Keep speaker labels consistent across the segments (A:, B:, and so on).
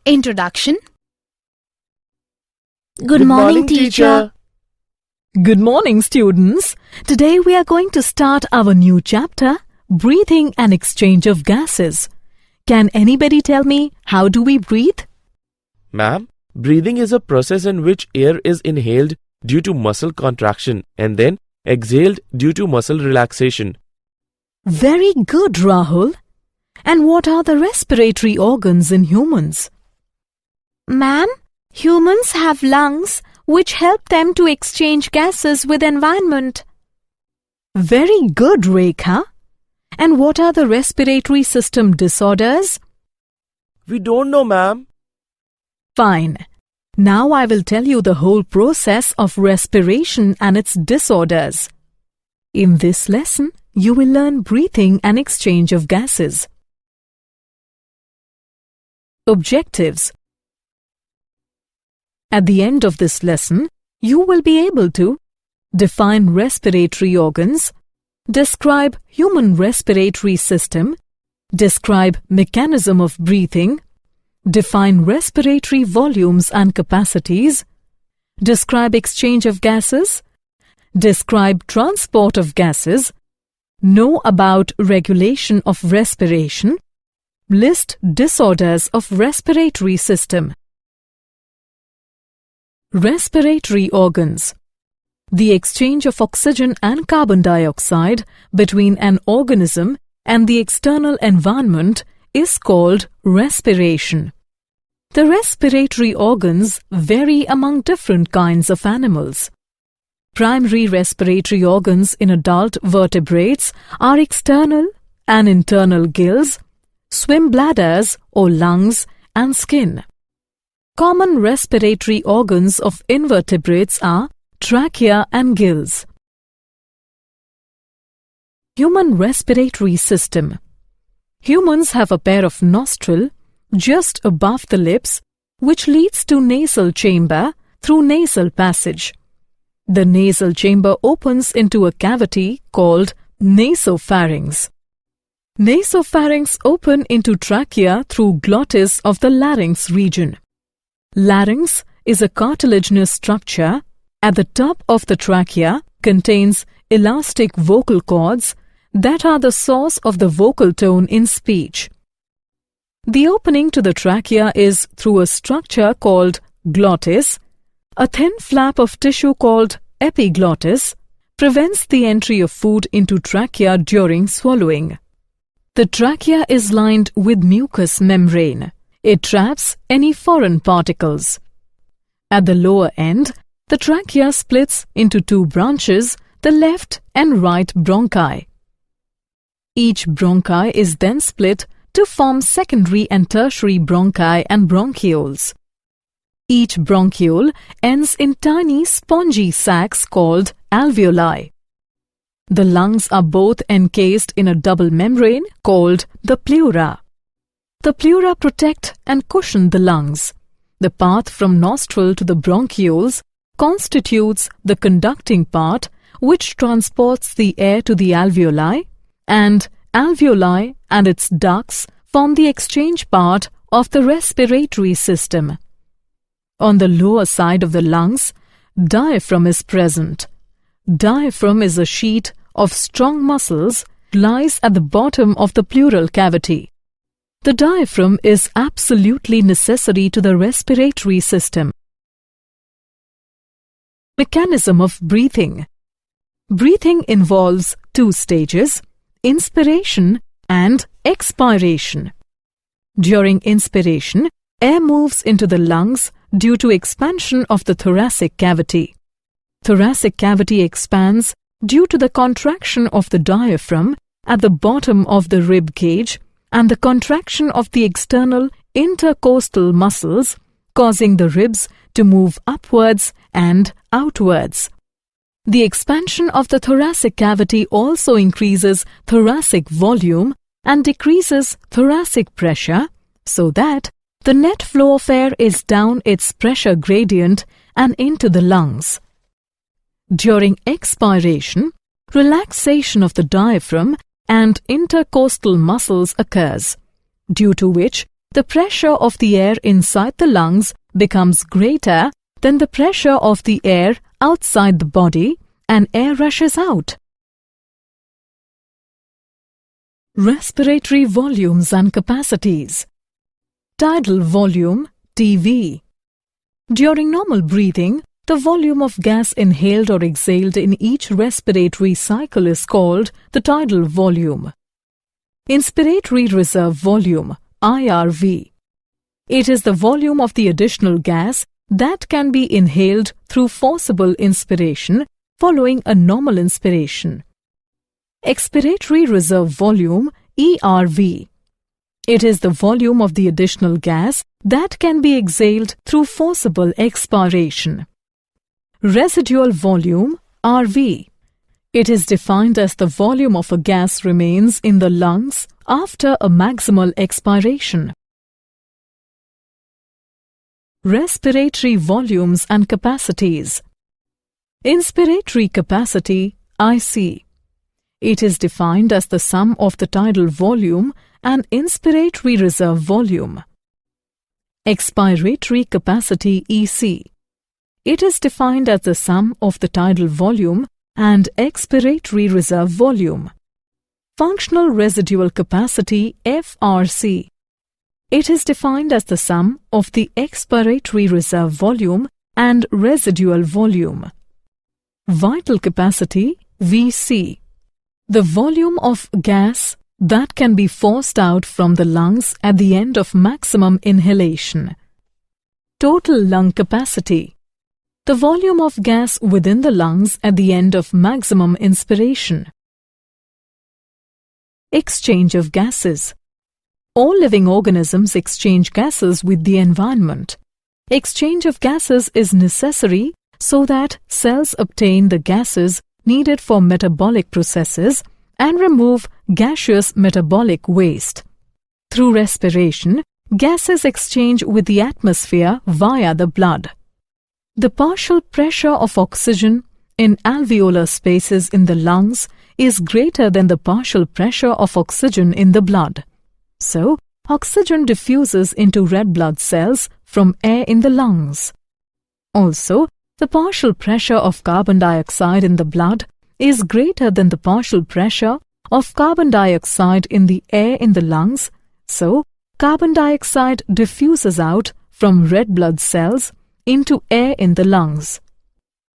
A: Introduction.
B: Good morning, teacher.
C: Good morning, students. Today we are going to start our new chapter, Breathing and Exchange of Gases. Can anybody tell me how do we breathe?
B: Ma'am, breathing is a process in which air is inhaled due to muscle contraction and then exhaled due to muscle relaxation.
C: Very good, Rahul. And what are the respiratory organs in humans?
A: Ma'am, humans have lungs which help them to exchange gases with environment.
C: Very good, Rekha. And what are the respiratory system disorders?
B: We don't know, ma'am.
C: Fine. Now I will tell you the whole process of respiration and its disorders. In this lesson, you will learn breathing and exchange of gases. Objectives. At the end of this lesson, you will be able to define respiratory organs, describe human respiratory system, describe mechanism of breathing, define respiratory volumes and capacities, describe exchange of gases, describe transport of gases, know about regulation of respiration, list disorders of respiratory system. Respiratory organs. The exchange of oxygen and carbon dioxide between an organism and the external environment is called respiration. The respiratory organs vary among different kinds of animals. Primary respiratory organs in adult vertebrates are external and internal gills, swim bladders or lungs, and skin. Common respiratory organs of invertebrates are trachea and gills. Human respiratory system. Humans have a pair of nostrils just above the lips, which leads to nasal chamber through nasal passage. The nasal chamber opens into a cavity called nasopharynx. Nasopharynx open into trachea through glottis of the larynx region. Larynx is a cartilaginous structure. At the top of the trachea contains elastic vocal cords that are the source of the vocal tone in speech. The opening to the trachea is through a structure called glottis. A thin flap of tissue called epiglottis prevents the entry of food into trachea during swallowing. The trachea is lined with mucous membrane. It traps any foreign particles. At the lower end, the trachea splits into two branches, the left and right bronchi. Each bronchi is then split to form secondary and tertiary bronchi and bronchioles. Each bronchiole ends in tiny spongy sacs called alveoli. The lungs are both encased in a double membrane called the pleura. The pleura protect and cushion the lungs. The path from nostril to the bronchioles constitutes the conducting part which transports the air to the alveoli, and alveoli and its ducts form the exchange part of the respiratory system. On the lower side of the lungs, diaphragm is present. Diaphragm is a sheet of strong muscles lies at the bottom of the pleural cavity. The diaphragm is absolutely necessary to the respiratory system. Mechanism of breathing. Breathing involves two stages, inspiration and expiration. During inspiration, air moves into the lungs due to expansion of the thoracic cavity. Thoracic cavity expands due to the contraction of the diaphragm at the bottom of the rib cage and the contraction of the external intercostal muscles, causing the ribs to move upwards and outwards. The expansion of the thoracic cavity also increases thoracic volume and decreases thoracic pressure, so that the net flow of air is down its pressure gradient and into the lungs. During expiration, relaxation of the diaphragm and intercostal muscles occurs, due to which the pressure of the air inside the lungs becomes greater than the pressure of the air outside the body and air rushes out. Respiratory volumes and capacities. Tidal volume, TV. During normal breathing, the volume of gas inhaled or exhaled in each respiratory cycle is called the tidal volume. Inspiratory reserve volume, IRV. It is the volume of the additional gas that can be inhaled through forcible inspiration following a normal inspiration. Expiratory reserve volume, ERV. It is the volume of the additional gas that can be exhaled through forcible expiration. Residual volume, RV. It is defined as the volume of a gas remains in the lungs after a maximal expiration. Respiratory volumes and capacities. Inspiratory capacity, IC. It is defined as the sum of the tidal volume and inspiratory reserve volume. Expiratory capacity, EC. It is defined as the sum of the tidal volume and expiratory reserve volume. Functional residual capacity, FRC. It is defined as the sum of the expiratory reserve volume and residual volume. Vital capacity, VC. The volume of gas that can be forced out from the lungs at the end of maximum inhalation. Total lung capacity. The volume of gas within the lungs at the end of maximum inspiration. Exchange of gases. All living organisms exchange gases with the environment. Exchange of gases is necessary so that cells obtain the gases needed for metabolic processes and remove gaseous metabolic waste. Through respiration, gases exchange with the atmosphere via the blood. The partial pressure of oxygen in alveolar spaces in the lungs is greater than the partial pressure of oxygen in the blood. So, oxygen diffuses into red blood cells from air in the lungs. Also, the partial pressure of carbon dioxide in the blood is greater than the partial pressure of carbon dioxide in the air in the lungs, so carbon dioxide diffuses out from red blood cells into air in the lungs.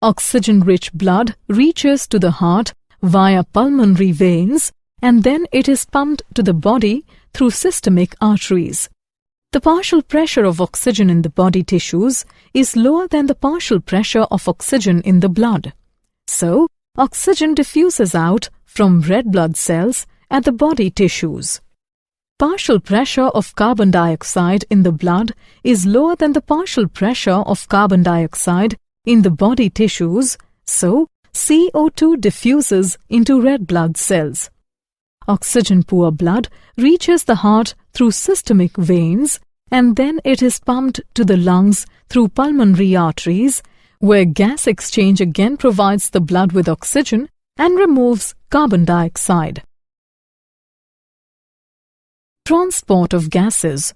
C: Oxygen-rich blood reaches to the heart via pulmonary veins and then it is pumped to the body through systemic arteries. The partial pressure of oxygen in the body tissues is lower than the partial pressure of oxygen in the blood. So, oxygen diffuses out from red blood cells at the body tissues. Partial pressure of carbon dioxide in the blood is lower than the partial pressure of carbon dioxide in the body tissues, so CO2 diffuses into red blood cells. Oxygen-poor blood reaches the heart through systemic veins and then it is pumped to the lungs through pulmonary arteries, where gas exchange again provides the blood with oxygen and removes carbon dioxide. Transport of gases.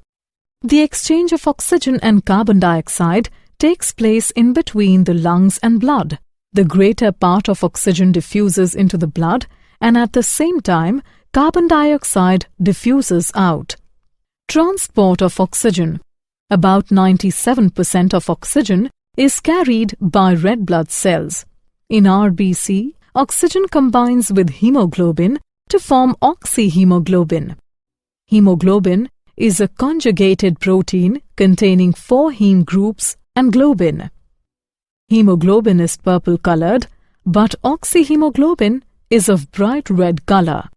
C: The exchange of oxygen and carbon dioxide takes place in between the lungs and blood. The greater part of oxygen diffuses into the blood and at the same time carbon dioxide diffuses out. Transport of oxygen. About 97% of oxygen is carried by red blood cells. In RBC, oxygen combines with hemoglobin to form oxyhemoglobin. Hemoglobin is a conjugated protein containing 4 heme groups and globin. Hemoglobin is purple-colored, but oxyhemoglobin is of bright red color.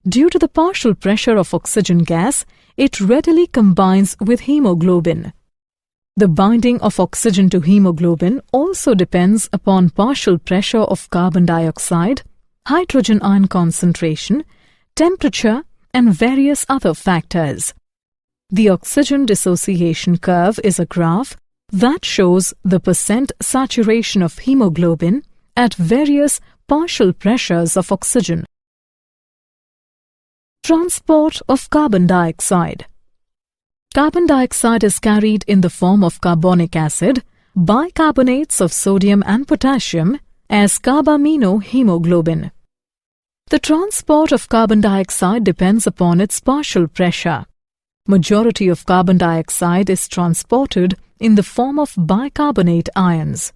C: Due to the partial pressure of oxygen gas, it readily combines with hemoglobin. The binding of oxygen to hemoglobin also depends upon partial pressure of carbon dioxide, hydrogen ion concentration, temperature, and various other factors. The oxygen dissociation curve is a graph that shows the percent saturation of hemoglobin at various partial pressures of oxygen. Transport of carbon dioxide. Carbon dioxide is carried in the form of carbonic acid, bicarbonates of sodium and potassium as carbaminohemoglobin. The transport of carbon dioxide depends upon its partial pressure. Majority of carbon dioxide is transported in the form of bicarbonate ions.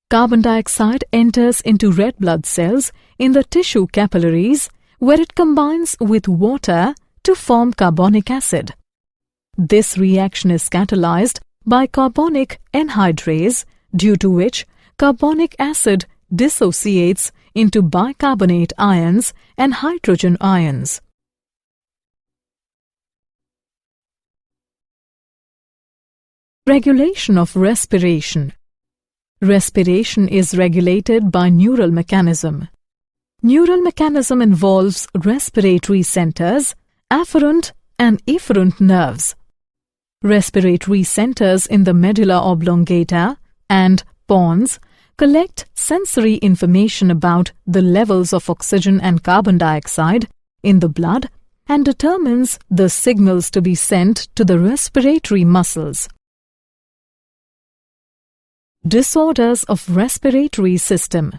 C: Carbon dioxide enters into red blood cells in the tissue capillaries where it combines with water to form carbonic acid. This reaction is catalyzed by carbonic anhydrase, due to which carbonic acid dissociates into bicarbonate ions and hydrogen ions. Regulation of respiration. Respiration is regulated by neural mechanism. Neural mechanism involves respiratory centers, afferent and efferent nerves. Respiratory centers in the medulla oblongata and pons collect sensory information about the levels of oxygen and carbon dioxide in the blood and determines the signals to be sent to the respiratory muscles. Disorders of respiratory system.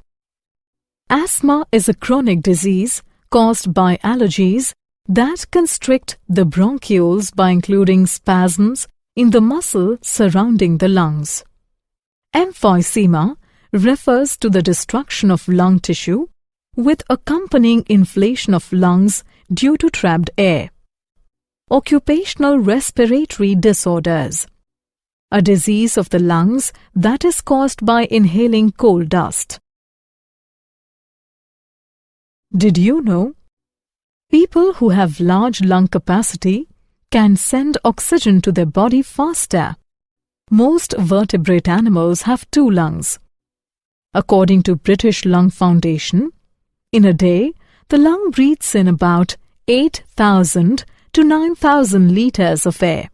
C: Asthma is a chronic disease caused by allergies that constrict the bronchioles by including spasms in the muscle surrounding the lungs. Emphysema refers to the destruction of lung tissue with accompanying inflation of lungs due to trapped air. Occupational respiratory disorders. A disease of the lungs that is caused by inhaling coal dust. Did you know? People who have large lung capacity can send oxygen to their body faster. Most vertebrate animals have 2 lungs. According to British Lung Foundation, in a day, the lung breathes in about 8,000 to 9,000 litres of air.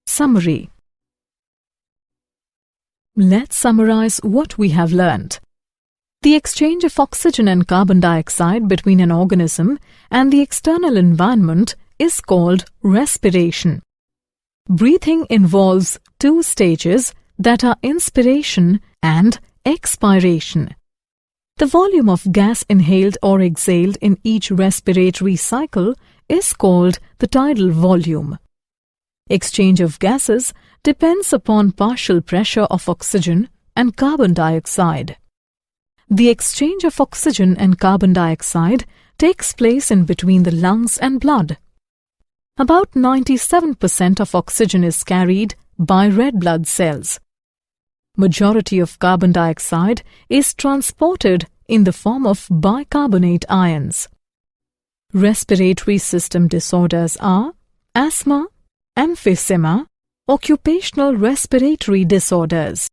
C: Summary. Let's summarize what we have learned. The exchange of oxygen and carbon dioxide between an organism and the external environment is called respiration. Breathing involves 2 stages that are inspiration and expiration. The volume of gas inhaled or exhaled in each respiratory cycle is called the tidal volume. Exchange of gases depends upon partial pressure of oxygen and carbon dioxide. The exchange of oxygen and carbon dioxide takes place in between the lungs and blood. About 97% of oxygen is carried by red blood cells. Majority of carbon dioxide is transported in the form of bicarbonate ions. Respiratory system disorders are asthma, emphysema, occupational respiratory disorders.